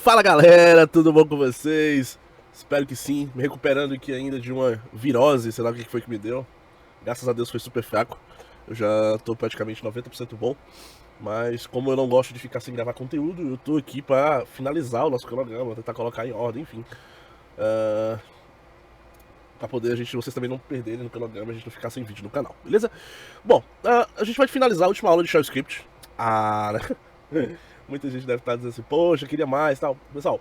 Fala galera, tudo bom com vocês? Espero que sim, me recuperando aqui ainda de uma virose, sei lá o que foi que me deu. Graças a Deus foi super fraco, eu já tô praticamente 90% bom. Mas como eu não gosto de ficar sem gravar conteúdo, eu tô aqui pra finalizar o nosso cronograma, tentar colocar em ordem, enfim. Uh, pra poder vocês também não perderem no cronograma, a gente não ficar sem vídeo no canal, beleza? Bom, a gente vai finalizar a última aula de Shell Script. Muita gente deve estar dizendo assim, poxa, queria mais e tal. Pessoal,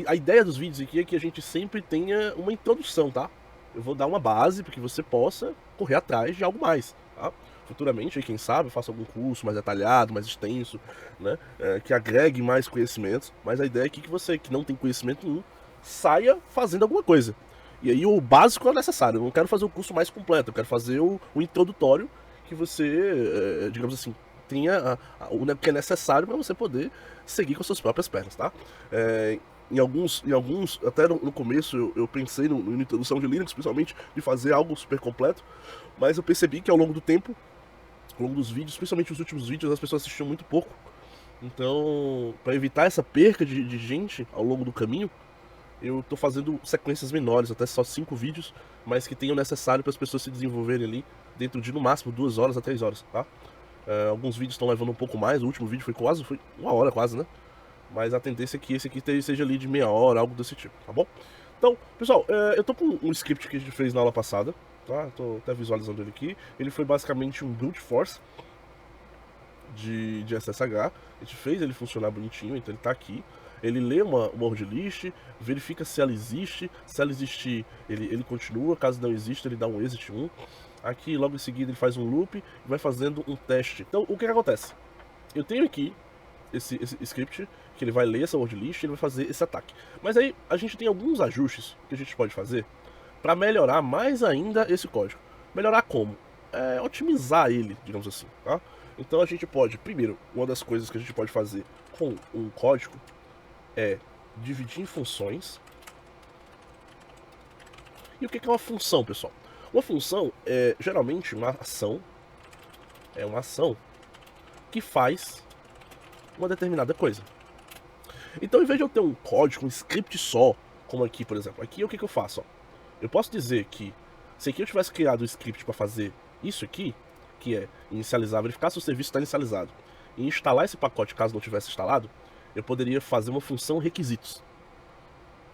a ideia dos vídeos aqui é que a gente sempre tenha uma introdução, tá? Eu vou dar uma base para que você possa correr atrás de algo mais, tá? Futuramente, aí, quem sabe, eu faça algum curso mais detalhado, mais extenso, né? Que agregue mais conhecimentos. Mas a ideia é que você, que não tem conhecimento nenhum, saia fazendo alguma coisa. E aí o básico é necessário. Eu não quero fazer o curso mais completo, eu quero fazer o introdutório que você, digamos assim, tenha o que é necessário para você poder seguir com as suas próprias pernas, tá? Em alguns, até no começo eu pensei na introdução de Linux, principalmente, de fazer algo super completo, mas eu percebi que ao longo do tempo, ao longo dos vídeos, principalmente os últimos vídeos, as pessoas assistiam muito pouco. Então, para evitar essa perca de gente ao longo do caminho, eu tô fazendo sequências menores, até só 5 vídeos, mas que tenham necessário para as pessoas se desenvolverem ali dentro de no máximo 2 horas a 3 horas, tá? Alguns vídeos estão levando um pouco mais, o último vídeo foi 1 hora quase, né? Mas a tendência é que esse aqui seja ali de meia hora, algo desse tipo, tá bom? Então, pessoal, eu tô com um script que a gente fez na aula passada, tá? Tô até visualizando ele aqui. Ele foi basicamente um brute force de SSH. A gente fez ele funcionar bonitinho, então ele tá aqui. Ele lê uma word list, verifica se ela existe. Se ela existir, ele continua. Caso não exista, ele dá um exit 1. Aqui, logo em seguida, ele faz um loop e vai fazendo um teste. Então, o que acontece? Eu tenho aqui esse script, que ele vai ler essa word list e ele vai fazer esse ataque. Mas aí, a gente tem alguns ajustes que a gente pode fazer para melhorar mais ainda esse código. Melhorar como? Otimizar ele, digamos assim, tá? Então a gente pode, primeiro, uma das coisas que a gente pode fazer com um código é dividir em funções. E o que é uma função, pessoal? Uma função é geralmente uma ação, que faz uma determinada coisa. Então, em vez de eu ter um código, um script só, como aqui, por exemplo, aqui o que eu faço? Ó? Eu posso dizer que se aqui eu tivesse criado um script para fazer isso aqui, que é inicializar, verificar se o serviço está inicializado, e instalar esse pacote caso não tivesse instalado, eu poderia fazer uma função requisitos.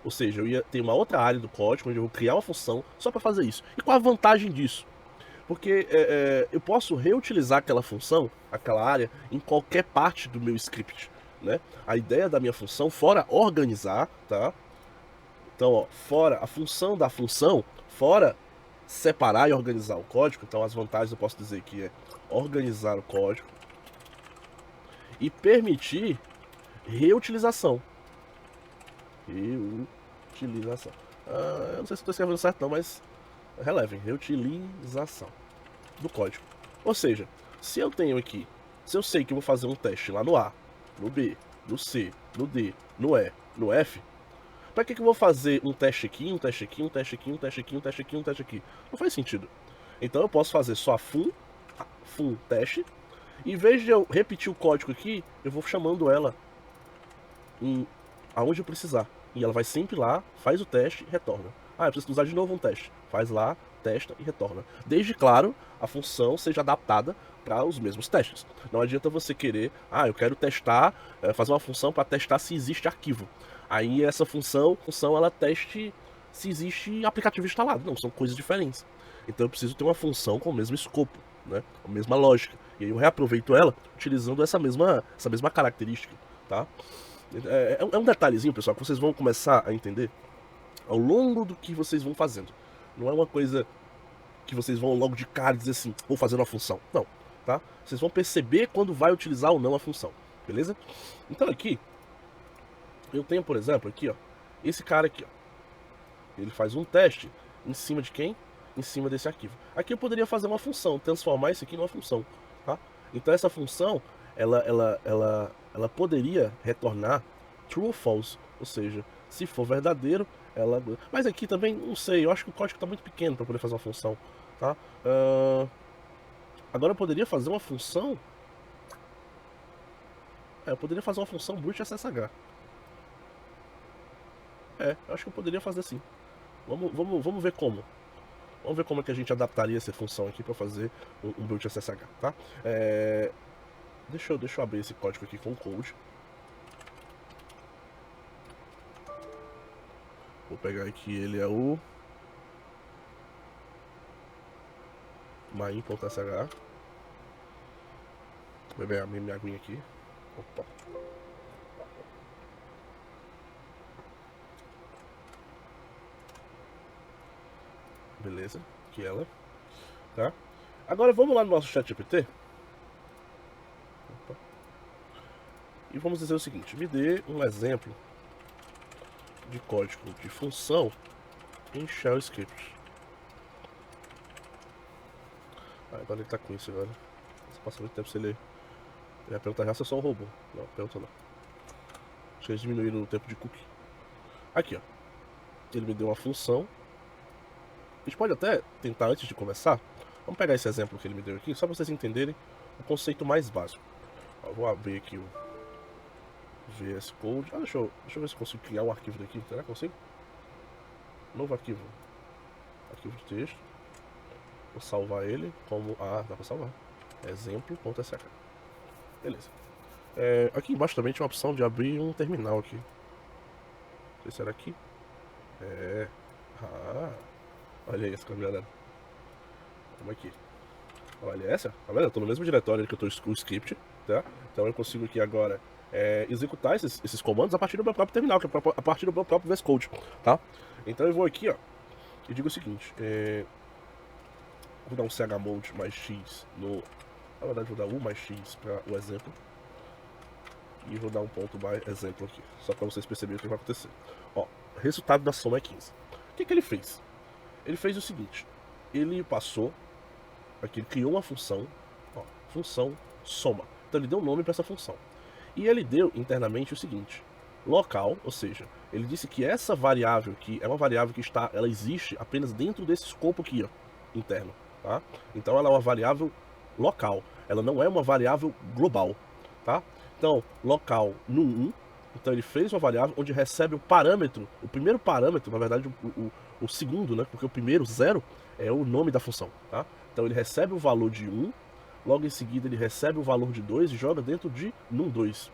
Ou seja, eu ia ter uma outra área do código onde eu vou criar uma função só para fazer isso. E qual a vantagem disso? Porque eu posso reutilizar aquela função, aquela área, em qualquer parte do meu script, né? A ideia da minha função, fora organizar, tá? Então, ó, fora a função da função, fora separar e organizar o código, então as vantagens eu posso dizer que é organizar o código e permitir reutilização. Reutilização. Eu não sei se estou escrevendo certo não, mas relevem, reutilização do código. Ou seja, se eu tenho aqui, se eu sei que eu vou fazer um teste lá no A, no B, no C, no D, no E, no F, para que eu vou fazer um teste aqui, um teste aqui, um teste aqui, um teste aqui, um teste aqui, um teste aqui? Não faz sentido. Então eu posso fazer só fun teste, e em vez de eu repetir o código aqui, eu vou chamando ela aonde eu precisar. E ela vai sempre lá, faz o teste e retorna. Eu preciso usar de novo um teste. Faz lá, testa e retorna. Desde, claro, a função seja adaptada para os mesmos testes. Não adianta você querer, eu quero testar, fazer uma função para testar se existe arquivo. Aí essa função ela teste se existe aplicativo instalado. Não, são coisas diferentes. Então eu preciso ter uma função com o mesmo escopo, né? A mesma lógica. E aí eu reaproveito ela utilizando essa mesma característica, tá? É um detalhezinho, pessoal, que vocês vão começar a entender ao longo do que vocês vão fazendo. Não é uma coisa que vocês vão logo de cara dizer assim, vou fazer uma função. Não, tá? Vocês vão perceber quando vai utilizar ou não a função, beleza? Então aqui, eu tenho, por exemplo, aqui, ó, esse cara aqui, ó. Ele faz um teste em cima de quem? Em cima desse arquivo. Aqui eu poderia fazer uma função, transformar isso aqui numa função, tá? Então essa função, ela poderia retornar true ou false, ou seja, se for verdadeiro, ela... Mas aqui também, não sei, eu acho que o código está muito pequeno para poder fazer uma função, tá? Agora eu poderia fazer uma função... eu poderia fazer uma função boot SSH, Eu acho que eu poderia fazer assim. Vamos ver como. Vamos ver como é que a gente adaptaria essa função aqui para fazer um build SSH, tá? Deixa eu abrir esse código aqui com o code. Vou pegar aqui, ele é o main.sh. Vou beber minha aguinha aqui. Opa. Beleza, aqui ela, tá? Agora vamos lá no nosso ChatGPT. E vamos dizer o seguinte, me dê um exemplo de código de função em Shell Script. Agora ele tá com isso agora. Se passa muito tempo se ele vai perguntar já se é só um robô. Não, pergunta não. Acho que eles diminuíram o tempo de cookie. Aqui, ó. Ele me deu uma função. A gente pode até tentar antes de começar. Vamos pegar esse exemplo que ele me deu aqui, só para vocês entenderem o conceito mais básico. Ó, vou abrir aqui o VS Code. Deixa eu ver se eu consigo criar um arquivo daqui. Será que consigo? Novo arquivo. Arquivo de texto. Vou salvar ele como... dá pra salvar. Exemplo.sh. Beleza. Aqui embaixo também tinha uma opção de abrir um terminal aqui. Não sei se era aqui. Olha isso, galera. Vamos aqui. Olha essa. Tá vendo? Eu tô no mesmo diretório que eu tô com o script, tá? Então eu consigo aqui agora executar esses comandos a partir do meu próprio terminal, que é a partir do meu próprio VS Code, tá? Então eu vou aqui, ó, e digo o seguinte, vou dar um chmod mais x no... Na verdade vou dar u mais x para o exemplo. E vou dar um ponto mais exemplo aqui, só para vocês perceberem o que vai acontecer. Ó, o resultado da soma é 15. O que ele fez? Ele fez o seguinte, ele passou, aqui ele criou uma função, ó, função soma. Então ele deu nome para essa função. E ele deu internamente o seguinte, local, ou seja, ele disse que essa variável aqui é uma variável que ela existe apenas dentro desse escopo aqui, ó, interno, tá? Então ela é uma variável local, ela não é uma variável global, tá? Então, local num1, então ele fez uma variável onde recebe o parâmetro, o primeiro parâmetro, na verdade o segundo, né? Porque o primeiro, 0, é o nome da função, tá? Então ele recebe o valor de 1, logo em seguida ele recebe o valor de 2 e joga dentro de num2.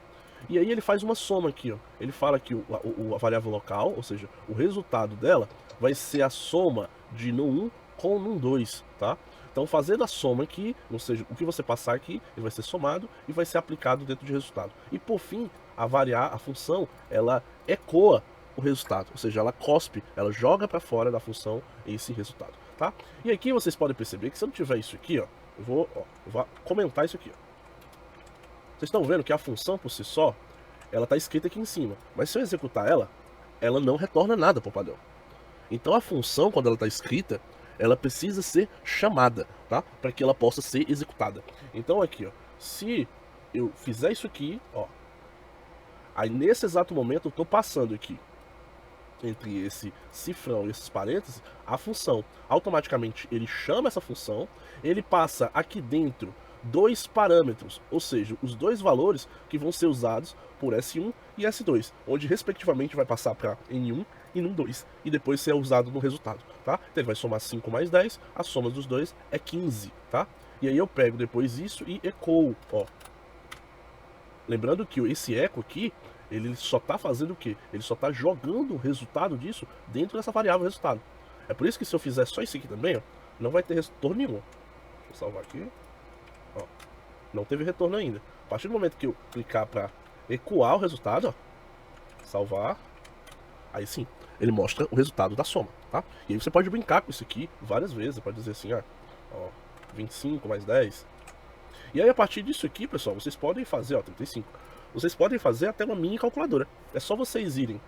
E aí ele faz uma soma aqui, ó. Ele fala que a variável local, ou seja, o resultado dela vai ser a soma de num1 com num2, tá? Então fazendo a soma aqui, ou seja, o que você passar aqui, ele vai ser somado e vai ser aplicado dentro de resultado. E por fim, a função, ela ecoa o resultado, ou seja, ela cospe, ela joga para fora da função esse resultado, tá? E aqui vocês podem perceber que se eu não tiver isso aqui, ó, eu vou comentar isso aqui, ó. Vocês estão vendo que a função por si só, ela está escrita aqui em cima, mas se eu executar ela não retorna nada para o padrão. Então a função, quando ela está escrita, ela precisa ser chamada, tá? Para que ela possa ser executada. Então aqui, ó, se eu fizer isso aqui, ó, aí nesse exato momento eu estou passando aqui entre esse cifrão e esses parênteses a função. Automaticamente ele chama essa função, ele passa aqui dentro dois parâmetros, ou seja, os dois valores que vão ser usados por S1 e S2, onde respectivamente vai passar para N1 e N2, e depois ser usado no resultado, tá? Então ele vai somar 5 mais 10, a soma dos dois é 15, tá? E aí eu pego depois isso e ecoo, ó. Lembrando que esse eco aqui, ele só tá fazendo o quê? Ele só tá jogando o resultado disso dentro dessa variável resultado. É por isso que se eu fizer só isso aqui também, ó, não vai ter retorno nenhum. Deixa eu salvar aqui. Ó, não teve retorno ainda. A partir do momento que eu clicar para ecoar o resultado, ó, salvar, aí sim, ele mostra o resultado da soma, tá? E aí você pode brincar com isso aqui várias vezes, você pode dizer assim, ó, 25 mais 10. E aí a partir disso aqui, pessoal, vocês podem fazer, ó, 35. Vocês podem fazer até uma mini calculadora. É só vocês irem,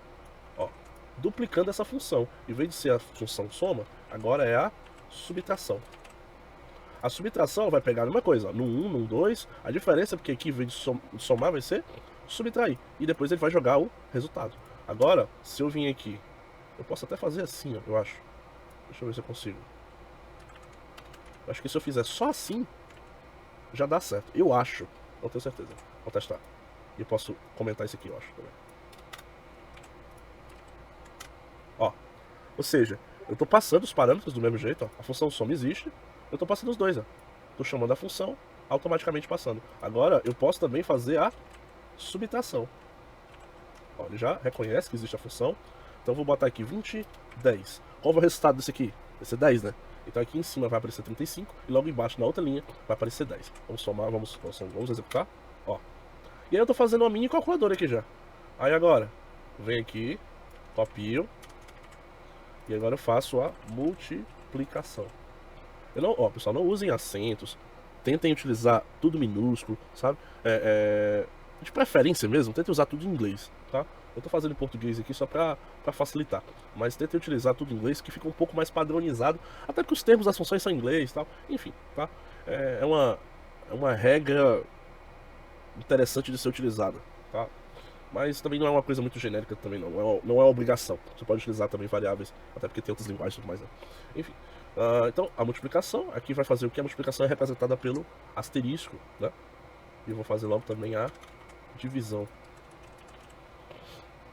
ó, duplicando essa função. Em vez de ser a função soma, agora é a subtração. A subtração vai pegar a mesma coisa, ó, no 1, no 2, a diferença é porque aqui, em vez de somar, vai ser subtrair. E depois ele vai jogar o resultado. Agora, se eu vim aqui, eu posso até fazer assim, ó, eu acho. Deixa eu ver se eu consigo. Eu acho que se eu fizer só assim, já dá certo. Eu acho. Não tenho certeza. Vou testar. E eu posso comentar isso aqui, eu acho, também. Ó, ou seja, eu tô passando os parâmetros do mesmo jeito, ó. A função soma existe, eu tô passando os dois, ó. Tô chamando a função, automaticamente passando. Agora, eu posso também fazer a subtração. Ó, ele já reconhece que existe a função. Então eu vou botar aqui 20, 10. Qual é o resultado desse aqui? Vai ser 10, né? Então aqui em cima vai aparecer 35 e logo embaixo na outra linha vai aparecer 10. Vamos somar, vamos executar. Ó. E aí eu tô fazendo uma mini calculadora aqui já. Aí agora, vem aqui, copio. E agora eu faço a multiplicação. Eu não, ó, pessoal, não usem acentos. Tentem utilizar tudo minúsculo, sabe? De preferência mesmo, tentem usar tudo em inglês, tá? Eu tô fazendo em português aqui só pra facilitar. Mas tentem utilizar tudo em inglês, que fica um pouco mais padronizado. Até que os termos das funções são em inglês e tal. Enfim, tá? É uma regra interessante de ser utilizada, tá? Mas também não é uma coisa muito genérica também não. Não é uma obrigação. Você pode utilizar também variáveis, até porque tem outras linguagens e tudo mais, né? Enfim. Então, a multiplicação, aqui vai fazer o que? A multiplicação é representada pelo asterisco, né? E eu vou fazer logo também a divisão.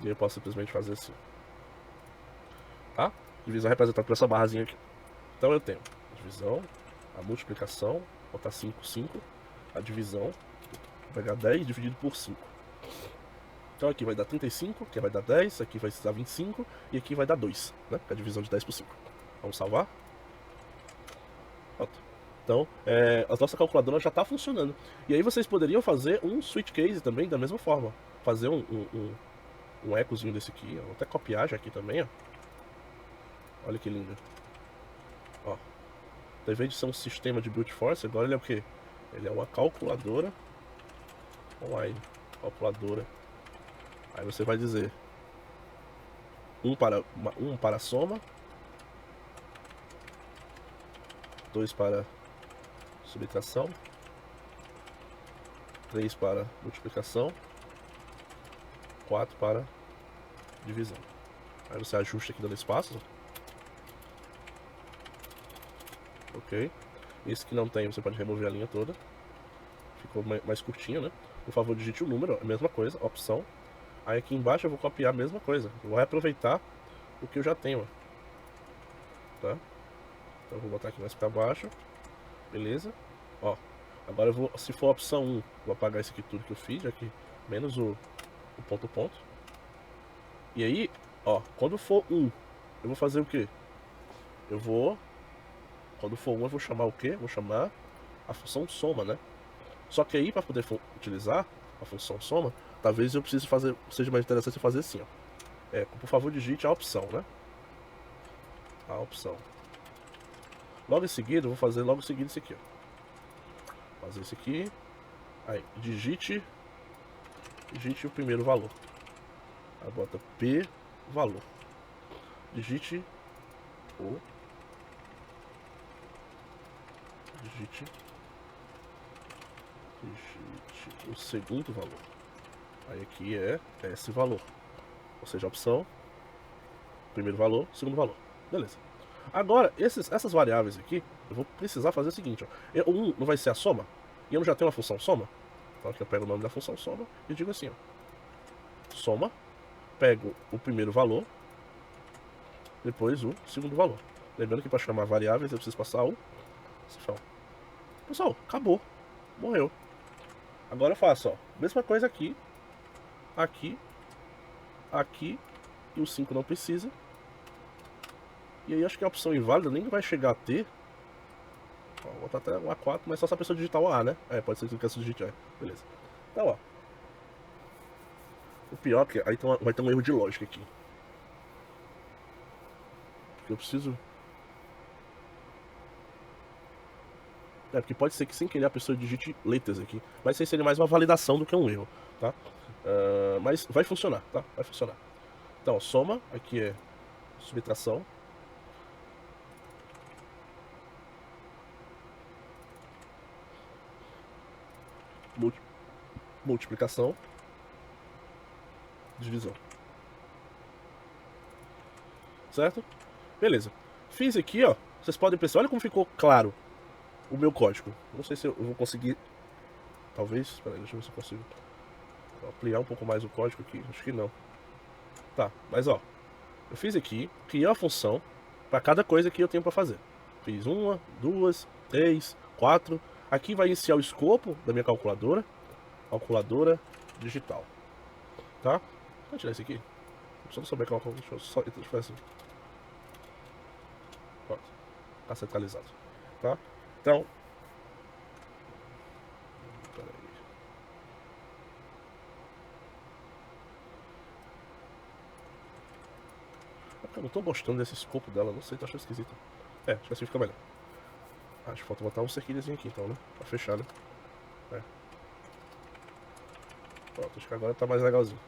E eu posso simplesmente fazer assim. Tá? Divisão é representada por essa barrazinha aqui. Então eu tenho a divisão, a multiplicação, vou botar 5, 5. A divisão, vou pegar 10 dividido por 5. Então aqui vai dar 35, aqui vai dar 10, aqui vai dar 25 e aqui vai dar 2, né? Que é a divisão de 10 por 5. Vamos salvar. Pronto. Então, a nossa calculadora já está funcionando. E aí vocês poderiam fazer um switch case também da mesma forma. Fazer um ecozinho desse aqui. Vou até copiar já aqui também, ó. Olha que lindo. Ó. Então, ao invés de ser um sistema de brute force, agora ele é o quê? Ele é uma calculadora online. Calculadora. Aí você vai dizer um para soma, 2 para subtração, 3 para multiplicação, 4 para divisão. Aí você ajusta aqui dando espaço. Ok. Esse que não tem, você pode remover a linha toda. Ficou mais curtinho, né? Por favor, digite o número, a mesma coisa, opção. Aí aqui embaixo eu vou copiar a mesma coisa. Eu vou reaproveitar o que eu já tenho. Tá? Então eu vou botar aqui mais pra baixo. Beleza? Ó. Agora eu vou, se for a opção 1, vou apagar isso aqui tudo que eu fiz, aqui, menos o ponto. E aí, ó, quando for 1, eu vou fazer o quê? Quando for 1, eu vou chamar o quê? Vou chamar a função soma, né? Só que aí, para poder utilizar a função soma, talvez eu precise fazer, seja mais interessante eu fazer assim, ó. Por favor, digite a opção, né? A opção. Logo em seguida, eu vou fazer logo em seguida isso aqui, ó. Fazer isso aqui. Aí, digite o primeiro valor. Aí bota P valor. Digite o segundo valor. Aí aqui é esse valor. Ou seja, a opção, primeiro valor, segundo valor. Beleza. Agora, essas variáveis aqui, eu vou precisar fazer o seguinte, ó. O 1 não vai ser a soma, e eu não já tenho uma função soma. Então aqui eu pego o nome da função soma e digo assim, ó. Soma, pego o primeiro valor, depois o segundo valor. Lembrando que para chamar variáveis eu preciso passar o cifrão. Pessoal, acabou. Morreu. Agora eu faço, ó. Mesma coisa aqui. Aqui. Aqui. E o 5 não precisa. E aí acho que a opção inválida nem vai chegar a ter. Ó, vou botar até um A4, mas só se a pessoa digitar o A, né? Pode ser que você digite A. Beleza. Então, ó. O pior é que aí vai ter um erro de lógica aqui. Porque eu preciso... porque pode ser que sem querer a pessoa digite letras aqui. Mas isso aí seria mais uma validação do que um erro, tá? Mas vai funcionar, tá? Vai funcionar. Então, soma, aqui é subtração. Multiplicação. Divisão. Certo? Beleza. Fiz aqui, ó. Vocês podem pensar, olha como ficou claro o meu código. Não sei se eu vou conseguir. Talvez. Peraí, deixa eu ver se eu consigo ampliar um pouco mais o código aqui. Acho que não. Tá, mas ó. Eu fiz aqui, criei uma função para cada coisa que eu tenho para fazer. Fiz 1, 2, 3, 4. Aqui vai iniciar o escopo da minha calculadora digital, tá? Vou tirar isso aqui. Só não souber calcular, deixa eu só fazer assim. Pronto, tá centralizado, tá? Então, peraí. Eu não tô gostando desse escopo dela, não sei, tô achando esquisito. Acho que assim fica melhor. Acho que falta botar um cerquilhozinho aqui então, né? Pra fechar, né? Pronto, acho que agora tá mais legalzinho.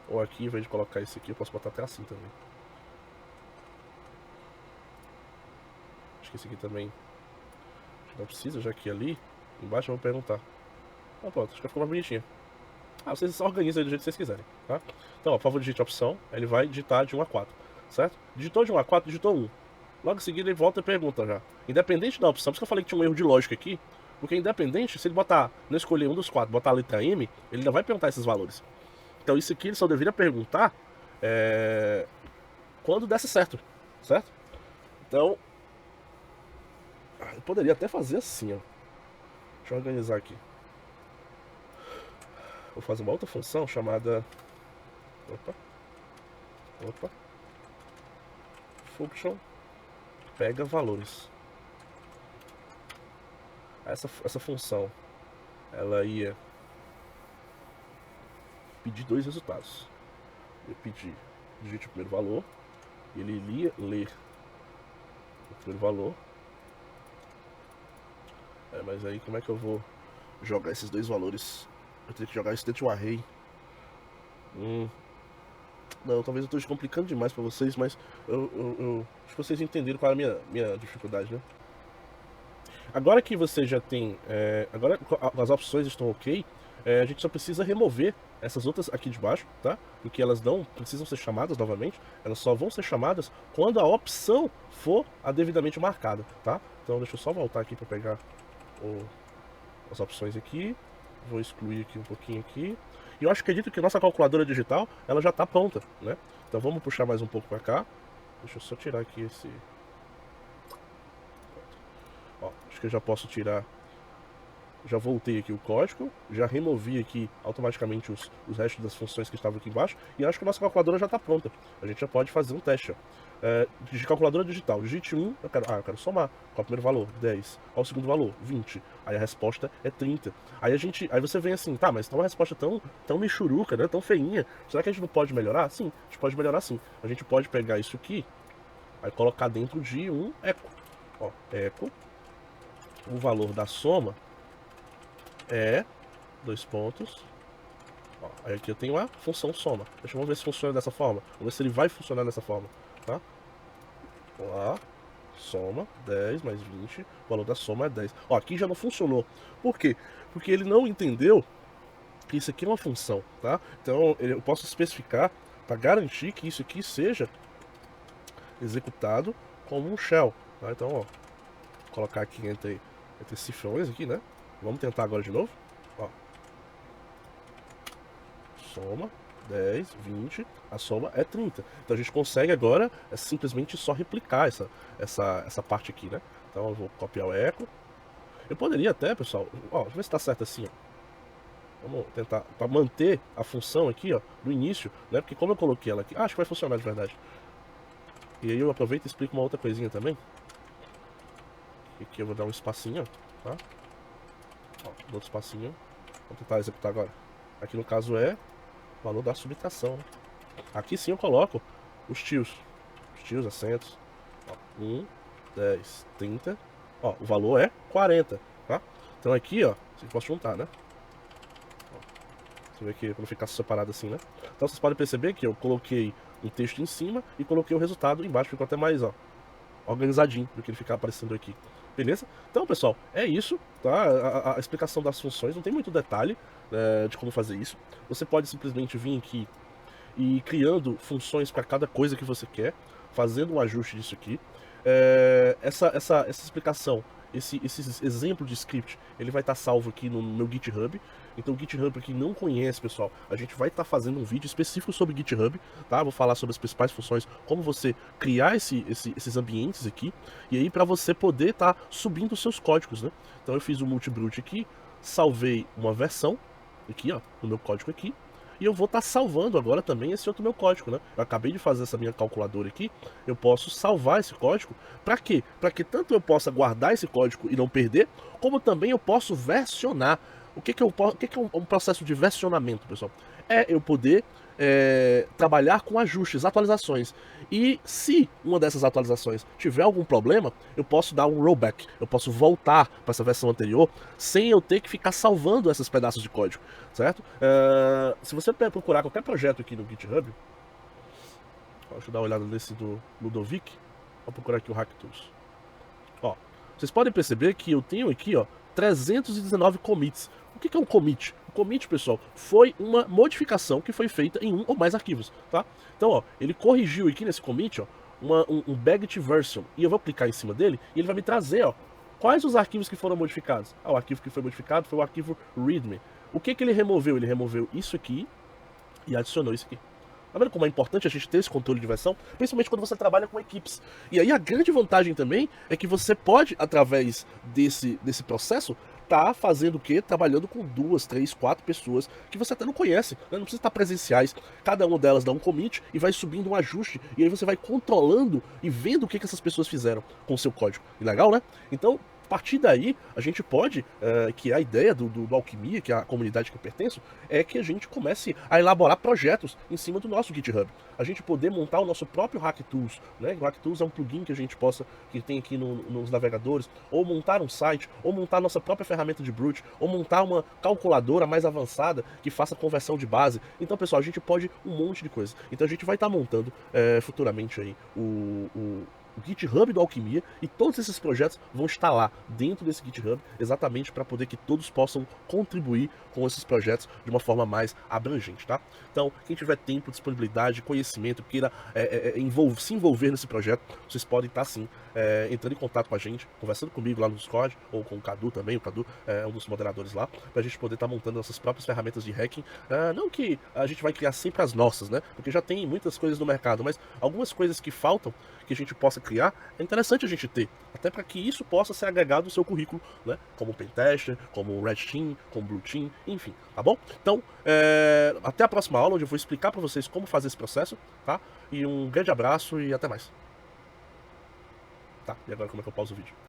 Ou aqui, em vez de colocar esse aqui, eu posso botar até assim também. Acho que esse aqui também não precisa, já que ali embaixo eu vou perguntar. Pronto, acho que ficou mais bonitinho. Vocês organizam aí do jeito que vocês quiserem, tá? Então, ó, por favor, digite a opção, ele vai digitar de 1 a 4, certo? Digitou de 1 a 4, digitou 1. Logo em seguida ele volta e pergunta já. Independente da opção, por isso que eu falei que tinha um erro de lógica aqui, porque independente, se ele botar, não escolher um dos 4, botar a letra M, ele ainda vai perguntar esses valores. Então isso aqui ele só deveria perguntar quando desse certo, certo? Então, eu poderia até fazer assim, ó. Deixa eu organizar aqui. Vou fazer uma outra função chamada... Opa. Function pega valores. Essa função, ela ia pedir dois resultados. Eu pedi, digite o primeiro valor, ele iria ler o primeiro valor. Mas aí como é que eu vou jogar esses dois valores? Eu teria que jogar isso dentro de um array. Não, talvez eu esteja complicando demais pra vocês, mas eu acho que vocês entenderam qual é a minha dificuldade, né? Agora que você já tem... agora as opções estão ok, a gente só precisa remover essas outras aqui de baixo, tá? Porque elas não precisam ser chamadas novamente, elas só vão ser chamadas quando a opção for a devidamente marcada, tá? Então deixa eu só voltar aqui para pegar as opções aqui, vou excluir aqui um pouquinho aqui. E eu acredito que nossa calculadora digital, ela já está pronta, né? Então vamos puxar mais um pouco para cá. Deixa eu só tirar aqui esse... Ó, acho que eu já posso tirar... Já voltei aqui o código, já removi aqui automaticamente os restos das funções que estavam aqui embaixo, e acho que a nossa calculadora já está pronta. A gente já pode fazer um teste, ó. De calculadora digital, digite 1, eu quero somar. Qual é o primeiro valor? 10. Qual é o segundo valor? 20. Aí a resposta é 30. Aí você vem assim, tá, mas tá uma resposta tão michuruca, né, tão feinha. Será que a gente não pode melhorar? Sim, a gente pode melhorar sim. A gente pode pegar isso aqui, aí colocar dentro de um eco. Ó, eco, o valor da soma é 2 pontos. Ó, aí aqui eu tenho a função soma. Deixa eu ver se funciona dessa forma. Vamos ver se ele vai funcionar dessa forma, tá? Vamos lá. Soma 10 mais 20. O valor da soma é 10. Ó, aqui já não funcionou. Por quê? Porque ele não entendeu que isso aqui é uma função, tá? Então eu posso especificar para garantir que isso aqui seja executado como um shell, tá? Então, ó, vou colocar aqui entre cifrões aqui, né? Vamos tentar agora de novo. Ó. Soma 10, 20, a soma é 30. Então a gente consegue agora simplesmente só replicar essa parte aqui, né? Então eu vou copiar o eco. Eu poderia até, pessoal, ó, deixa eu ver se tá certo assim, ó. Vamos tentar, para manter a função aqui, ó, no início, né? Porque como eu coloquei ela aqui, acho que vai funcionar de verdade. E aí eu aproveito e explico uma outra coisinha também. Aqui eu vou dar um espacinho, tá? Ó, outro espacinho. Vamos tentar executar agora. Aqui no caso é o valor da subtração, né? Aqui sim eu coloco os tios. Os tios, acentos. Ó, 1, 10, 30. Ó, o valor é 40, tá? Então aqui, ó, você pode juntar, né? Ó, você vê que não ficar separado assim, né? Então vocês podem perceber que eu coloquei um texto em cima e coloquei o resultado embaixo. Ficou até mais, ó, organizadinho do que ele ficar aparecendo aqui. Beleza? Então, pessoal, é isso, tá? A explicação das funções, não tem muito detalhe de como fazer isso. Você pode simplesmente vir aqui e ir criando funções para cada coisa que você quer, fazendo um ajuste disso aqui. Essa explicação, esse exemplo de script, ele vai estar salvo aqui no meu GitHub. Então o GitHub, para quem não conhece, pessoal, a gente vai estar fazendo um vídeo específico sobre GitHub, tá? Vou falar sobre as principais funções, como você criar esses ambientes aqui, e aí para você poder estar subindo os seus códigos, né? Então eu fiz o multibrute aqui, salvei uma versão, aqui ó, no meu código aqui, e eu vou estar salvando agora também esse outro meu código, né? Eu acabei de fazer essa minha calculadora aqui, eu posso salvar esse código, para quê? Para que tanto eu possa guardar esse código e não perder, como também eu posso versionar. O que é um processo de versionamento, pessoal? É eu poder trabalhar com ajustes, atualizações. E se uma dessas atualizações tiver algum problema, eu posso dar um rollback, eu posso voltar para essa versão anterior sem eu ter que ficar salvando esses pedaços de código, certo? Se você procurar qualquer projeto aqui no GitHub, deixa eu dar uma olhada nesse do Ludovic, vou procurar aqui o HackTools. Ó, vocês podem perceber que eu tenho aqui, ó, 319 commits. O que é um commit? O commit, pessoal, foi uma modificação que foi feita em um ou mais arquivos, tá? Então, ó, ele corrigiu aqui nesse commit, ó, um bagged version, e eu vou clicar em cima dele e ele vai me trazer, ó, quais os arquivos que foram modificados. Ah, o arquivo que foi modificado foi o arquivo readme. O que ele removeu? Ele removeu isso aqui e adicionou isso aqui. Tá vendo como é importante a gente ter esse controle de versão? Principalmente quando você trabalha com equipes. E aí a grande vantagem também é que você pode, através desse processo, tá fazendo o quê? Trabalhando com 2, 3, 4 pessoas que você até não conhece, né? Não precisa estar presenciais. Cada uma delas dá um commit e vai subindo um ajuste. E aí você vai controlando e vendo o que essas pessoas fizeram com o seu código. E legal, né? Então, a partir daí, a gente pode, que a ideia do Alquimia, que é a comunidade que eu pertenço, é que a gente comece a elaborar projetos em cima do nosso GitHub. A gente poder montar o nosso próprio HackTools, né? O HackTools é um plugin que a gente que tem aqui nos navegadores, ou montar um site, ou montar nossa própria ferramenta de Brute, ou montar uma calculadora mais avançada que faça conversão de base. Então, pessoal, a gente pode um monte de coisa. Então a gente vai estar montando futuramente aí o GitHub do Alquimia, e todos esses projetos vão estar lá dentro desse GitHub, exatamente para poder que todos possam contribuir com esses projetos de uma forma mais abrangente, tá? Então, quem tiver tempo, disponibilidade, conhecimento, queira se envolver nesse projeto, vocês podem estar sim entrando em contato com a gente, conversando comigo lá no Discord, ou com o Cadu também. O Cadu é um dos moderadores lá, para a gente poder estar montando nossas próprias ferramentas de hacking. Não que a gente vai criar sempre as nossas, né? Porque já tem muitas coisas no mercado, mas algumas coisas que faltam, que a gente possa criar, é interessante a gente ter, até para que isso possa ser agregado no seu currículo, né? Como Pentester, como Red Team, como Blue Team, enfim, tá bom? Então, até a próxima aula, onde eu vou explicar para vocês como fazer esse processo, tá? E um grande abraço e até mais. Tá, e agora como é que eu pauso o vídeo?